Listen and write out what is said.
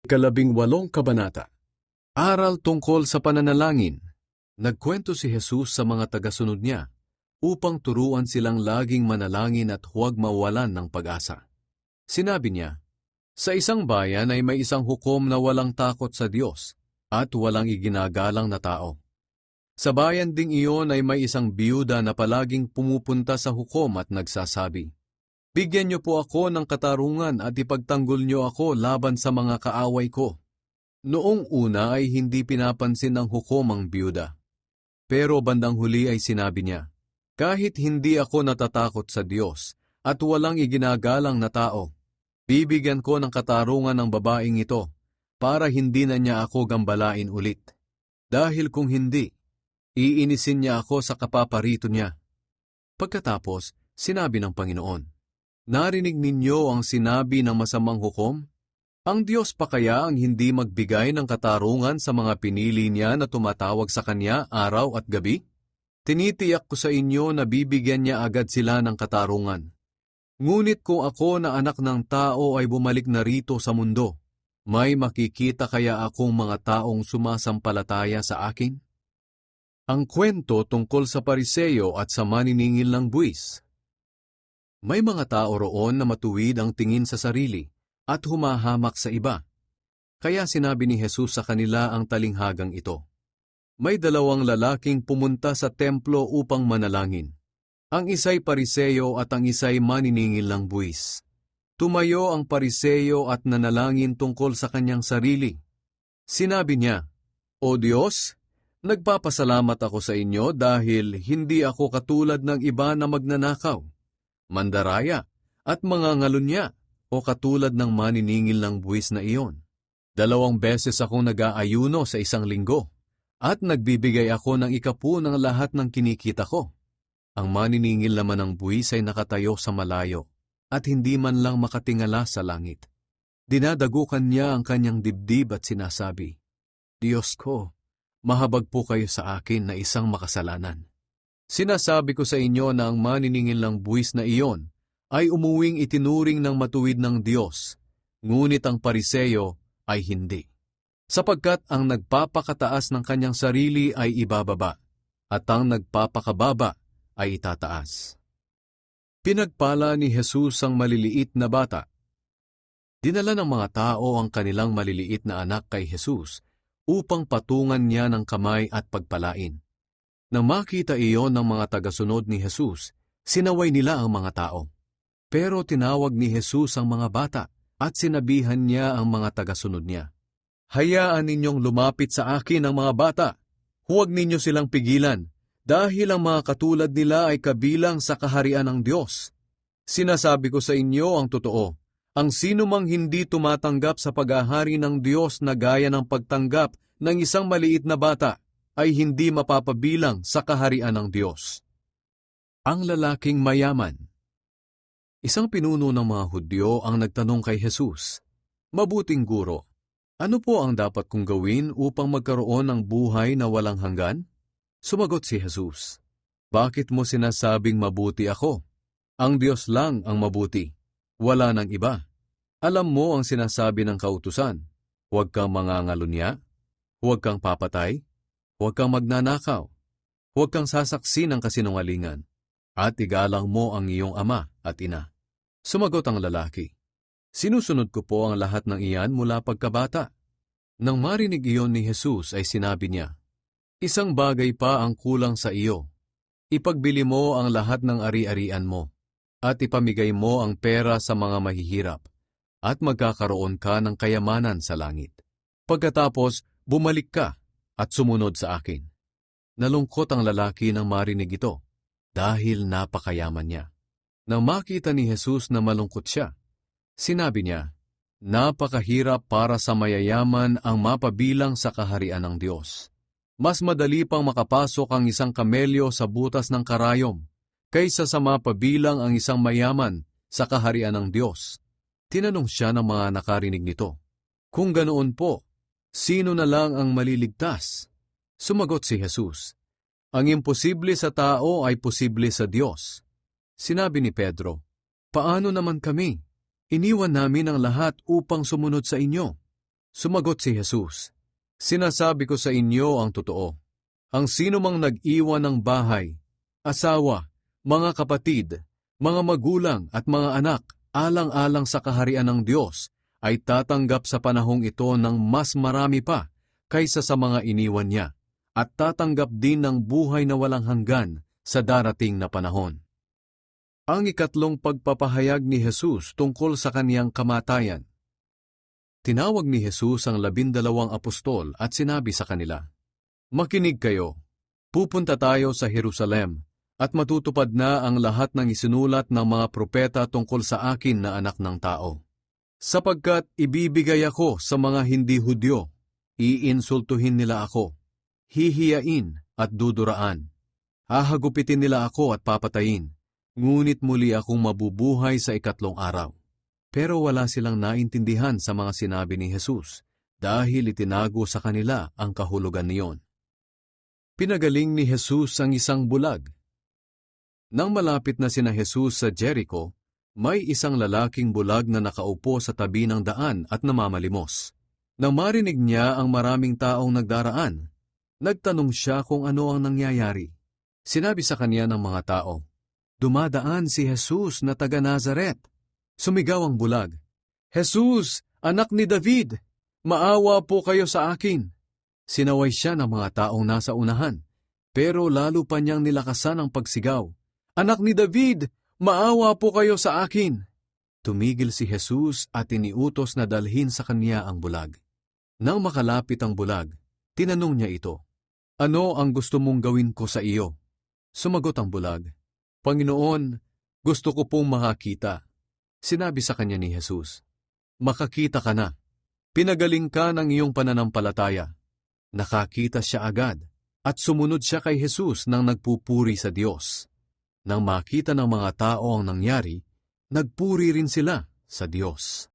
18 Kabanata. Aral tungkol sa pananalangin. Nagkwento si Jesus sa mga tagasunod niya upang turuan silang laging manalangin at huwag mawalan ng pag-asa. Sinabi niya, sa isang bayan ay may isang hukom na walang takot sa Diyos at walang iginagalang na tao. Sa bayan ding iyon ay may isang biyuda na palaging pumupunta sa hukom at nagsasabi, bigyan niyo po ako ng katarungan at ipagtanggol niyo ako laban sa mga kaaway ko. Noong una ay hindi pinapansin ng hukom ang biyuda. Pero bandang huli ay sinabi niya, kahit hindi ako natatakot sa Diyos at walang iginagalang na tao, bibigyan ko ng katarungan ng babaeng ito para hindi na niya ako gambalain ulit. Dahil kung hindi, iinisin niya ako sa kapaparito niya. Pagkatapos, sinabi ng Panginoon, narinig ninyo ang sinabi ng masamang hukom? Ang Diyos pa kaya ang hindi magbigay ng katarungan sa mga pinili niya na tumatawag sa Kanya araw at gabi? Tinitiyak ko sa inyo na bibigyan niya agad sila ng katarungan. Ngunit kung ako na anak ng tao ay bumalik na rito sa mundo, may makikita kaya akong mga taong sumasampalataya sa akin? Ang kwento tungkol sa Pariseyo at sa maniningil ng buwis. May mga tao roon na matuwid ang tingin sa sarili at humahamak sa iba. Kaya sinabi ni Jesus sa kanila ang talinghagang ito. May dalawang lalaking pumunta sa templo upang manalangin. Ang isa'y Pariseyo at ang isa'y maniningil ng buwis. Tumayo ang Pariseyo at nanalangin tungkol sa kanyang sarili. Sinabi niya, O Diyos, nagpapasalamat ako sa inyo dahil hindi ako katulad ng iba na magnanakaw, mandaraya, at mga ngalunya, o katulad ng maniningil ng buwis na iyon. 2 beses akong nag-aayuno sa isang linggo, at nagbibigay ako ng 10 ng lahat ng kinikita ko. Ang maniningil naman ng buwis ay nakatayo sa malayo, at hindi man lang makatingala sa langit. Dinadagukan niya ang kanyang dibdib at sinasabi, Diyos ko, mahabag po kayo sa akin na isang makasalanan. Sinasabi ko sa inyo na ang maniningil ng buwis na iyon ay umuwing itinuring ng matuwid ng Diyos, ngunit ang Pariseyo ay hindi. Sapagkat ang nagpapakataas ng kanyang sarili ay ibababa, at ang nagpapakababa ay itataas. Pinagpala ni Jesus ang maliliit na bata. Dinala ng mga tao ang kanilang maliliit na anak kay Jesus upang patungan niya ng kamay at pagpalain. Nang makita iyon ng mga tagasunod ni Jesus, sinaway nila ang mga tao. Pero tinawag ni Jesus ang mga bata at sinabihan niya ang mga tagasunod niya. Hayaan ninyong lumapit sa akin ang mga bata. Huwag ninyo silang pigilan, dahil ang mga katulad nila ay kabilang sa kaharian ng Diyos. Sinasabi ko sa inyo ang totoo, ang sino mang hindi tumatanggap sa paghahari ng Diyos na gaya ng pagtanggap ng isang maliit na bata, ay hindi mapapabilang sa kaharian ng Diyos. Ang lalaking mayaman. Isang pinuno ng mga Hudyo ang nagtanong kay Jesus, Mabuting guro, ano po ang dapat kong gawin upang magkaroon ng buhay na walang hanggan? Sumagot si Jesus, Bakit mo sinasabing mabuti ako? Ang Diyos lang ang mabuti, wala nang iba. Alam mo ang sinasabi ng kautusan, huwag kang mangangalunya, huwag kang papatay, huwag kang magnanakaw, huwag kang sasaksi ng kasinungalingan, at igalang mo ang iyong ama at ina. Sumagot ang lalaki, sinusunod ko po ang lahat ng iyan mula pagkabata. Nang marinig iyon ni Jesus ay sinabi niya, isang bagay pa ang kulang sa iyo. Ipagbili mo ang lahat ng ari-arian mo, at ipamigay mo ang pera sa mga mahihirap, at magkakaroon ka ng kayamanan sa langit. Pagkatapos, bumalik ka at sumunod sa akin. Nalungkot ang lalaki nang marinig ito, dahil napakayaman niya. Nang makita ni Jesus na malungkot siya, sinabi niya, napakahirap para sa mayayaman ang mapabilang sa kaharian ng Diyos. Mas madali pang makapasok ang isang kamelyo sa butas ng karayom, kaysa sa mapabilang ang isang mayaman sa kaharian ng Diyos. Tinanong siya ng mga nakarinig nito, kung ganoon po, sino na lang ang maliligtas? Sumagot si Jesus, ang imposible sa tao ay posible sa Diyos. Sinabi ni Pedro, paano naman kami? Iniwan namin ang lahat upang sumunod sa inyo. Sumagot si Jesus, "Sinasabi ko sa inyo ang totoo. Ang sino mang nag-iwan ng bahay, asawa, mga kapatid, mga magulang at mga anak, alang-alang sa kaharian ng Diyos, ay tatanggap sa panahong ito ng mas marami pa kaysa sa mga iniwan niya, at tatanggap din ng buhay na walang hanggan sa darating na panahon." Ang ikatlong pagpapahayag ni Jesus tungkol sa kaniyang kamatayan. Tinawag ni Jesus ang 12 apostol at sinabi sa kanila, "Makinig kayo, pupunta tayo sa Jerusalem, at matutupad na ang lahat ng isinulat ng mga propeta tungkol sa akin na anak ng tao. Sapagkat ibibigay ako sa mga hindi Hudyo, iinsultuhin nila ako, hihiyain at duduraan. Hahagupitin nila ako at papatayin, ngunit muli akong mabubuhay sa ikatlong araw." Pero wala silang naintindihan sa mga sinabi ni Jesus dahil itinago sa kanila ang kahulugan niyon. Pinagaling ni Jesus ang isang bulag. Nang malapit na sina Jesus sa Jericho, may isang lalaking bulag na nakaupo sa tabi ng daan at namamalimos. Nang marinig niya ang maraming taong nagdaraan, nagtanong siya kung ano ang nangyayari. Sinabi sa kanya ng mga tao, "Dumadaan si Jesus na taga Nazaret." Sumigaw ang bulag, "Jesus, anak ni David, maawa po kayo sa akin." Sinaway siya ng mga taong nasa unahan, pero lalo pa niyang nilakasan ang pagsigaw, "Anak ni David, maawa po kayo sa akin." Tumigil si Jesus at iniutos na dalhin sa kanya ang bulag. Nang makalapit ang bulag, tinanong niya ito, "Ano ang gusto mong gawin ko sa iyo?" Sumagot ang bulag, "Panginoon, gusto ko pong makakita." Sinabi sa kanya ni Jesus, "Makakita ka na. Pinagaling ka ng iyong pananampalataya." Nakakita siya agad at sumunod siya kay Jesus nang nagpupuri sa Diyos. Nang makita ng mga tao ang nangyari, nagpuri rin sila sa Diyos.